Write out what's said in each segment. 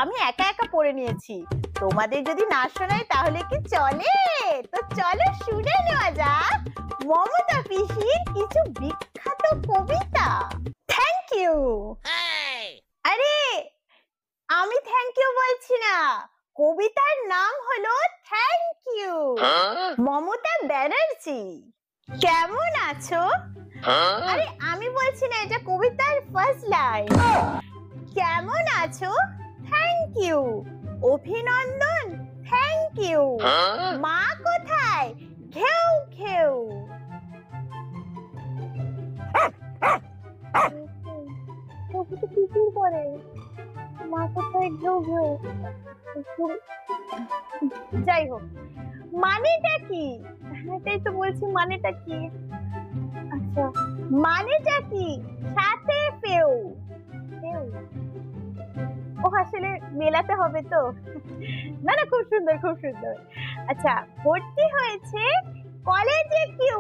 আমি একা একা পড়ে নিয়েছি। তোমাদের যদি না শোনাই তাহলে কি চলে? তো চলো শুনে নেওয়া যাক মমতা পিসির কিছু বিখ্যাত কবিতা। Thank you. আরে আমি থ্যাংক ইউ বলছি না, কবিতার নাম হলো থ্যাংক ইউ। মমতা ব্যানার্জি। কেমন আছো? আরে আমি বলছি না, এটা কবিতার ফার্স্ট লাইন। কেমন আছো? Thank you. অভিনন্দন। Thank you. মা কোথায়? ঘেউ ঘেউ। কি করে? মা কোথায়? ঘেউ ঘেউ। যাই হোক, মানেটা কি? এটাই তো বলছি, মানেটা কি? আচ্ছা, মানেটা কি? সাথে পেও। ও আসলে মেলাতে হবে তো। না না, খুব সুন্দর খুব সুন্দর। আচ্ছা, ভর্তি হয়েছে কলেজে কিউ।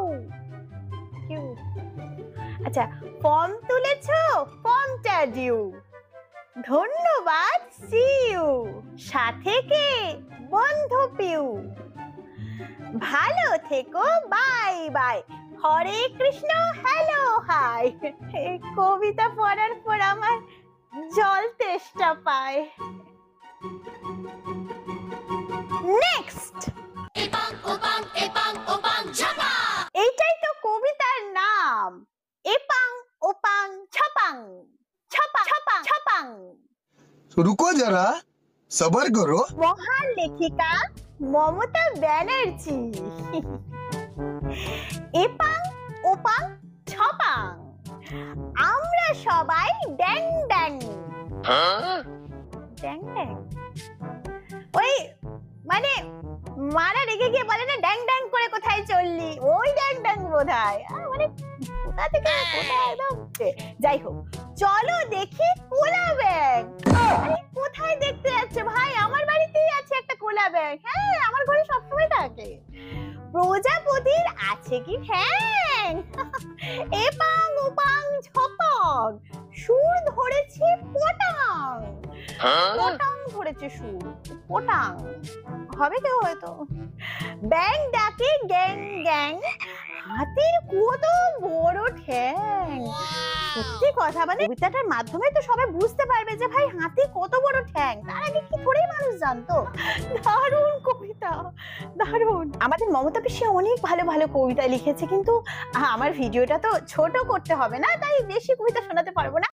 আচ্ছা, ফর্ম তুলেছো? ফর্মটা ডিউ। ধন্যবাদ, সি ইউ। সাথে কে? বন্ধু পিউ। ভালো থেকো, বাই বাই। হরে কৃষ্ণ, হ্যালো হাই। এই কবিতা পড়ার পর আমার জল তেষ্টা পায়। নেক্সট। এইটাই তো কবিতার নাম, এপাং ওপাং ছপাং। ছপাং ছপাং ছপাং। रुको जरा, सबर करो। মহান লেখিকা মমতা ব্যানার্জি। এপাং ওপাং ছপাং, আমরা সবাই ড্যাং ড্যাং। ড্যাং ড্যাং ওই মানে মারা রেগে গিয়ে বলে না, ড্যাং ড্যাং করে কোথায় চললি, ওই ড্যাং ড্যাং বোধহয়। মানে কোথা থেকে কোথায় একদম। যাই হোক, চলো দেখি কোলা ব্যাগ। আরে কোথায় দেখতে যাচ্ছে ভাই? আমার বাড়িতেই আছে একটা কোলা ব্যাগ। হ্যাঁ, আমার ঘরে সবসময় থাকে। প্রজাপতির আছে কি ঠ্যাং? এপাং ওপাং ছপাং, সুর ধরেছে পটাং। পটাং ধরেছে সুর, পটাং হবে কেউ হয়তো। ব্যাং ডাকে গ্যাং গ্যাং, হাতির কত বড় ঠ্যাং। সত্যি কথা, মানে কবিতাটার মাধ্যমে তো সবাই বুঝতে পারবে যে ভাই হাতি কত বড় ঠ্যাং। তার আগে কি থোড়েই মানুষ জানতো। দারুণ কবিতা, দারুণ। আমাদের মমতা পিসি অনেক ভালো ভালো কবিতা লিখেছে, কিন্তু আমার ভিডিওটা তো ছোট করতে হবে না, তাই বেশি কবিতা শোনাতে পারবো না।